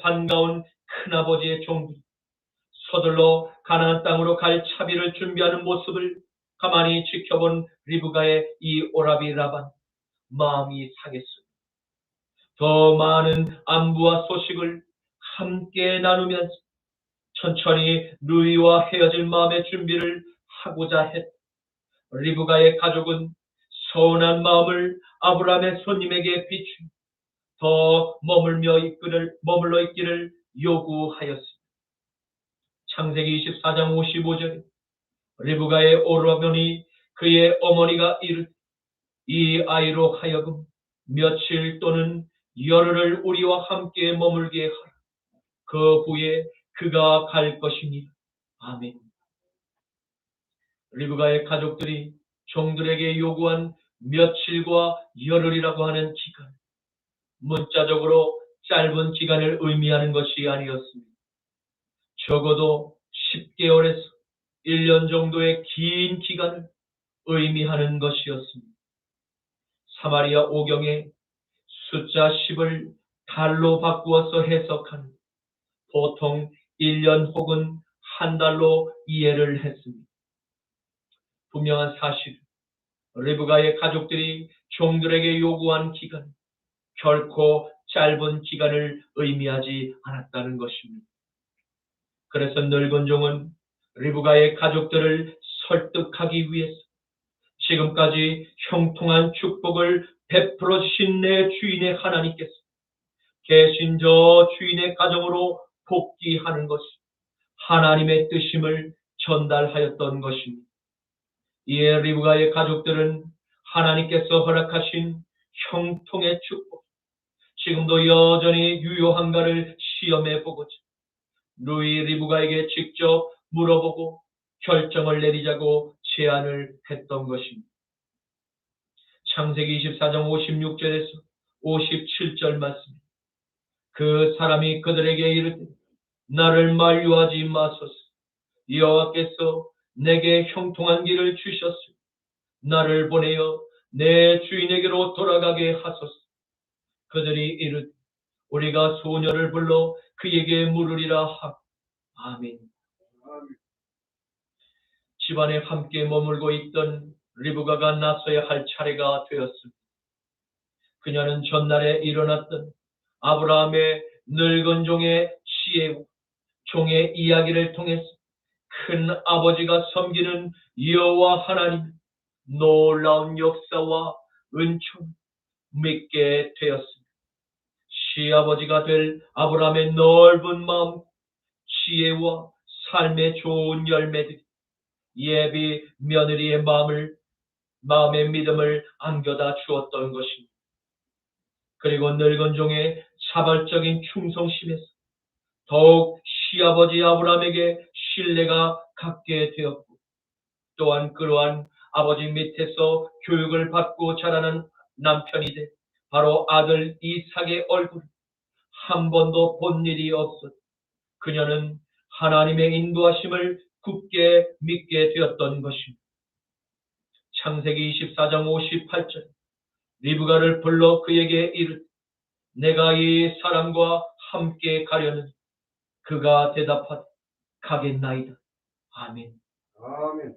A: 반가운 큰아버지의 종들이 서둘러 가나안 땅으로 갈 차비를 준비하는 모습을 가만히 지켜본 리브가의 이 오라비 라반 마음이 상했습니다. 더 많은 안부와 소식을 함께 나누면서 천천히 누이와 헤어질 마음의 준비를 하고자 했다. 리브가의 가족은 서운한 마음을 아브라함의 손님에게 비추며 더 머물러 있기를 요구하였습니다. 창세기 24장 55절에 리브가의 오라버니 그의 어머니가 이르되 이 아이로 하여금 며칠 또는 열흘을 우리와 함께 머물게 하라. 그 후에 그가 갈 것이니 아멘. 리브가의 가족들이 종들에게 요구한 며칠과 열흘이라고 하는 기간, 문자적으로 짧은 기간을 의미하는 것이 아니었습니다. 적어도 10개월에서 1년 정도의 긴 기간을 의미하는 것이었습니다. 사마리아 오경에 숫자 10을 달로 바꾸어서 해석하는 보통 1년 혹은 한 달로 이해를 했습니다. 분명한 사실, 리브가의 가족들이 종들에게 요구한 기간, 결코 짧은 기간을 의미하지 않았다는 것입니다. 그래서 늙은 종은 리브가의 가족들을 설득하기 위해서 지금까지 형통한 축복을 베풀어 주신 내 주인의 하나님께서 계신 저 주인의 가정으로 복귀하는 것이 하나님의 뜻임을 전달하였던 것입니다. 이에 리브가의 가족들은 하나님께서 허락하신 형통의 축복, 지금도 여전히 유효한가를 시험해 보고자 루이 리브가에게 직접 물어보고 결정을 내리자고 제안을 했던 것입니다. 창세기 24장 56절에서 57절 말씀. 그 사람이 그들에게 이르되 나를 만류하지 마소서. 여호와께서 내게 형통한 길을 주셨으니 나를 보내어 내 주인에게로 돌아가게 하소서. 그들이 이르되 우리가 소녀를 불러 그에게 물으리라 하고. 아멘. 집안에 함께 머물고 있던 리브가가 나서야 할 차례가 되었습니다. 그녀는 전날에 일어났던 아브라함의 늙은 종의 시의 종의 이야기를 통해서 큰 아버지가 섬기는 여호와 하나님 놀라운 역사와 은총 믿게 되었습니다. 시아버지가 될 아브라함의 넓은 마음, 지혜와 삶의 좋은 열매들이 예비 며느리의 마음의 믿음을 안겨다 주었던 것입니다. 그리고 늙은 종의 자발적인 충성심에서 더욱 시아버지 아브라함에게 신뢰가 갖게 되었고, 또한 그러한 아버지 밑에서 교육을 받고 자라는 남편이 돼 바로 아들 이삭의 얼굴을 한 번도 본 일이 없었. 그녀는 하나님의 인도하심을 굳게 믿게 되었던 것입니다. 창세기 24장 58절. 리브가를 불러 그에게 이르되 내가 이 사람과 함께 가려는. 그가 대답하되 가겠나이다. 아멘.
B: 아멘.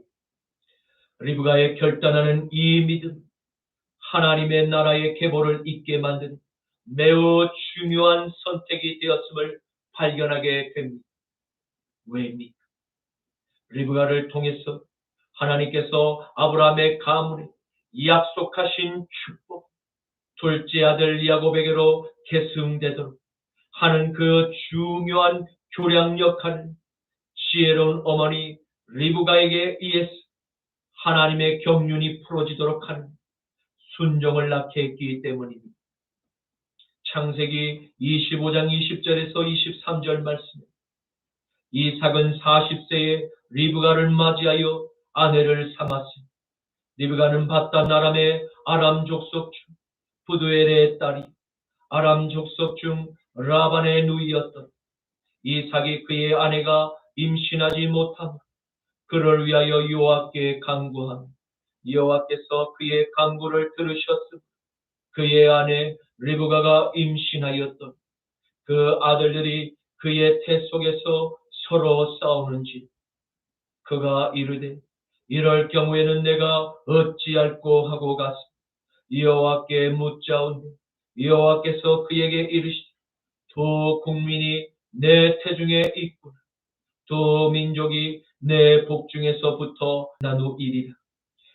A: 리브가의 결단하는 이 믿음, 하나님의 나라의 계보를 잇게 만든 매우 중요한 선택이 되었음을 발견하게 됩니다. 왜입니까? 리브가를 통해서 하나님께서 아브라함의 가문에 약속하신 축복, 둘째 아들 야곱에게로 계승되도록 하는 그 중요한 교량 역할을 지혜로운 어머니 리브가에게 의해서 하나님의 경륜이 풀어지도록 하는 순종을 낳게 했기 때문입니다. 창세기 25장 20절에서 23절 말씀. 이삭은 40세에 리브가를 맞이하여 아내를 삼았으니 리브가는 바단 아람의 아람 족속 중 부두엘의 딸이 아람 족속 중 라반의 누이였던. 이삭이 그의 아내가 임신하지 못하며 그를 위하여 여호와께 간구하며 여호와께서 그의 간구를 들으셨으며 그의 아내 리브가가 임신하였던. 그 아들들이 그의 태 속에서 서로 싸우는지 그가 이르되 이럴 경우에는 내가 어찌할꼬 하고 가서 여호와께 묻자오니 여호와께서 그에게 이르시되 두 국민이 내 태중에 있구나. 두 민족이 내 복중에서부터 나누이리라.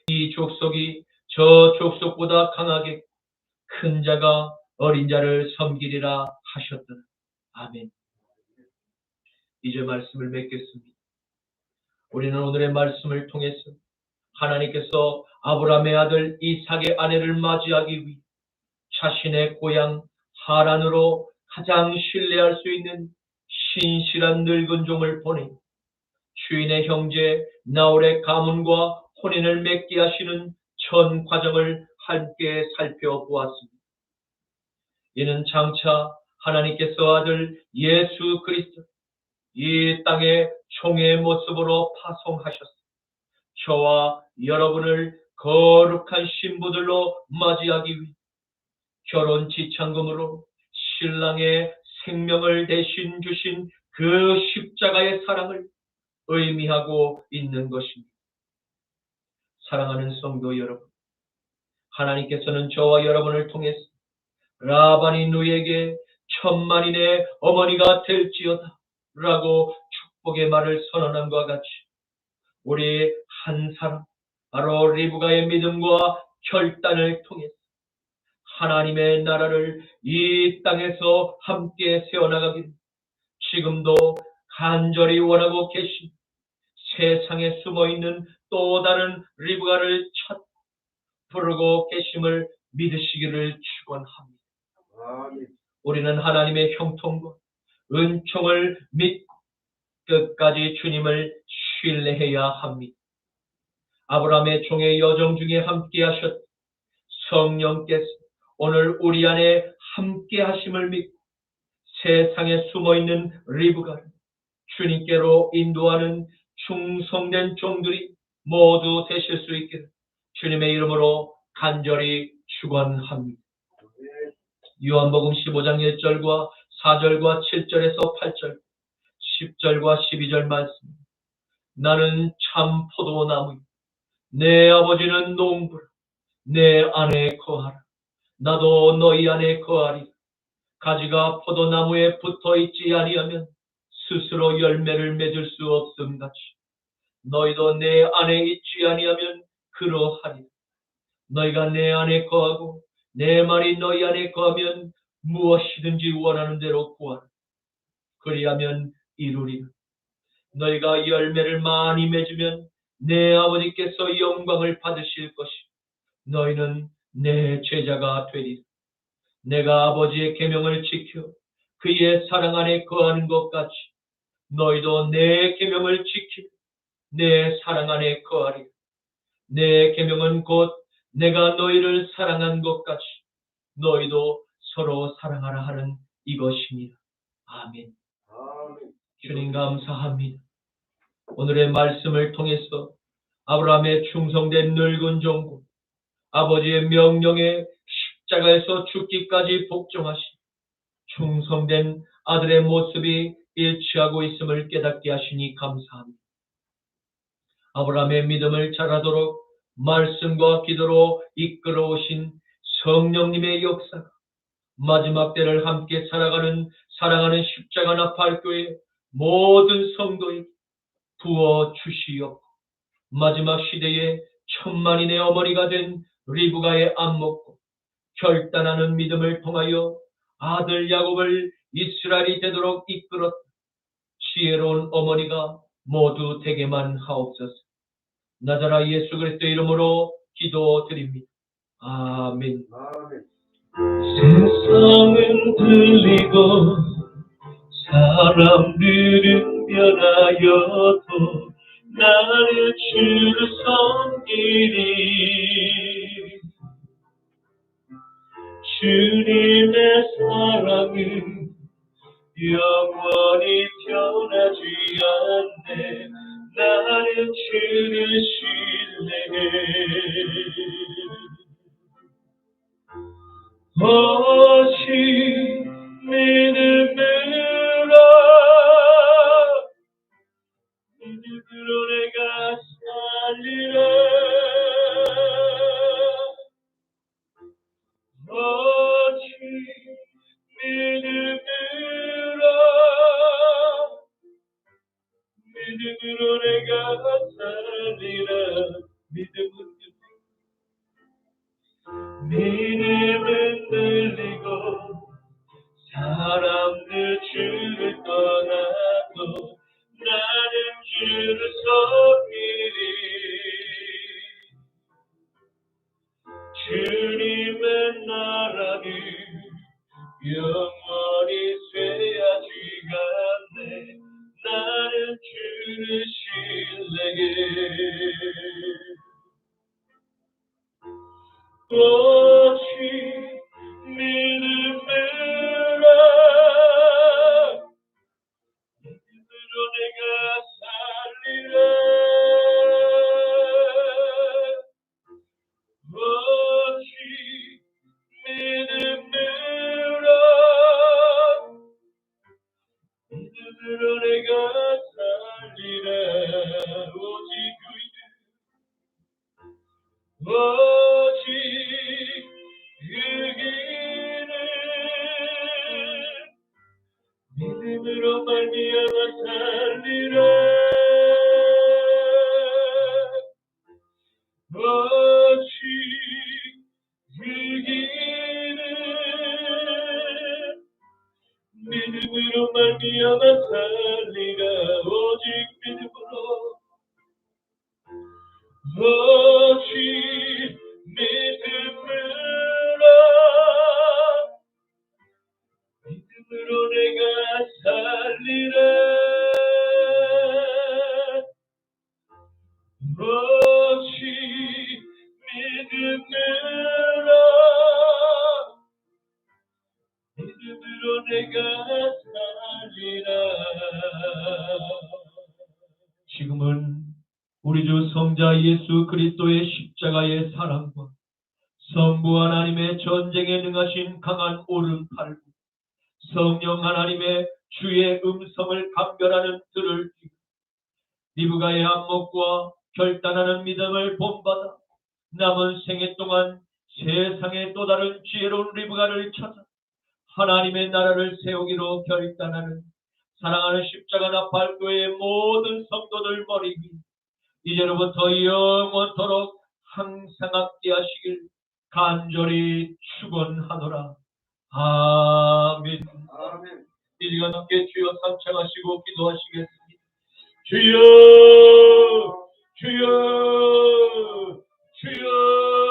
A: 이 족속이 저 족속보다 강하게 큰 자가 어린 자를 섬기리라 하셨더라. 아멘. 이제 말씀을 맺겠습니다. 우리는 오늘의 말씀을 통해서 하나님께서 아브라함의 아들 이삭의 아내를 맞이하기 위해 자신의 고향 하란으로 가장 신뢰할 수 있는 신실한 늙은 종을 보내 주인의 형제 나홀의 가문과 혼인을 맺게 하시는 전 과정을 함께 살펴보았습니다. 이는 장차 하나님께서 아들 예수 그리스도 이 땅에 종의 모습으로 파송하셨습니다. 저와 여러분을 거룩한 신부들로 맞이하기 위해 결혼 지창금으로 신랑의 생명을 대신 주신 그 십자가의 사랑을 의미하고 있는 것입니다. 사랑하는 성도 여러분, 하나님께서는 저와 여러분을 통해서 라반이 누이에게 천만인의 어머니가 될지어다 라고 축복의 말을 선언한 것과 같이 우리 한 사람, 바로 리브가의 믿음과 결단을 통해서 하나님의 나라를 이 땅에서 함께 세워나가기를 지금도 간절히 원하고 계신 세상에 숨어있는 또 다른 리브가를 부르고 계심을 믿으시기를 축원합니다. 우리는 하나님의 형통과 은총을 믿고 끝까지 주님을 신뢰해야 합니다. 아브라함의 종의 여정 중에 함께 하셨 성령께서 오늘 우리 안에 함께 하심을 믿고 세상에 숨어있는 리브가를 주님께로 인도하는 충성된 종들이 모두 되실 수 있기를 주님의 이름으로 간절히 축원합니다. 요한복음 15장 1절과 4절과 7절에서 8절, 10절과 12절 말씀. 나는 참 포도나무요 내 아버지는 농부라. 내 안에 거하라. 나도 너희 안에 거하리. 가지가 포도나무에 붙어있지 아니하면 스스로 열매를 맺을 수 없음같이 너희도 내 안에 있지 아니하면 그러하리. 너희가 내 안에 거하고 내 말이 너희 안에 거하면 무엇이든지 원하는 대로 구하라. 그리하면 이루리라. 너희가 열매를 많이 맺으면 내 아버지께서 영광을 받으실 것이고 너희는 내 제자가 되리라. 내가 아버지의 계명을 지켜 그의 사랑 안에 거하는 것 같이 너희도 내 계명을 지키고 내 사랑 안에 거하리라. 내 계명은 곧 내가 너희를 사랑한 것 같이 너희도 서로 사랑하라 하는 이것입니다. 아멘. 주님 감사합니다. 오늘의 말씀을 통해서 아브라함의 충성된 늙은 종고 아버지의 명령에 십자가에서 죽기까지 복종하신 충성된 아들의 모습이 일치하고 있음을 깨닫게 하시니 감사합니다. 아브라함의 믿음을 자라도록 말씀과 기도로 이끌어오신 성령님의 역사가 마지막 때를 함께 살아가는 사랑하는 십자가 나팔교회 모든 성도에게 부어주시옵고 마지막 시대에 천만인의 어머니가 된 리브가의 안목고 결단하는 믿음을 통하여 아들 야곱을 이스라엘이 되도록 이끌었다. 지혜로운 어머니가 모두 되게만 하옵소서. 나자라 예수 그리스도 이름으로 기도드립니다. 아멘. 세상은 들리고 사람들은 변하여도 나는 주를 섬기리. 주님의 사랑은 영원히 변하지 않네. 나는 주를 신뢰해. 오직 믿음으로 내가 살리라. 오직 믿음으로 내가 살리라. 믿음은 들리고 사람들 주를 떠나도 나는 주를 섬기리. 주님의 나라는 영원히 쇠하지가 않네. 나는 주를 신뢰해. 오직 믿음으로 내가 살리라. 오직 믿음으로 내가 살리라. 오직 그 길은 믿음으로 말미암아 살리라. 오직 그 길은 믿음으로 말미암아 살리라. 오직 믿음으로 오직 믿음으로 내가 살리라. 오직 믿음으로 내가 살리라. 지금은 우리 주 성자 예수 그리스도의 십자가의 사랑과 성부 하나님의 전쟁에 능하신 강한 오른팔, 성령 하나님의 주의 음성을 감별하는 들을 귀, 리브가의 안목과 결단하는 믿음을 본받아 남은 생애 동안 세상의 또 다른 지혜로운 리브가를 찾아 하나님의 나라를 세우기로 결단하는 사랑하는 십자가 나팔교회의 모든 성도들 머리 위 이제로부터 영원토록 항상 함께 하시길 간절히 축원하노라. 아멘. 이 시간 함께 주여 삼창하시고 기도하시겠습니다. 주여, 주여, 주여.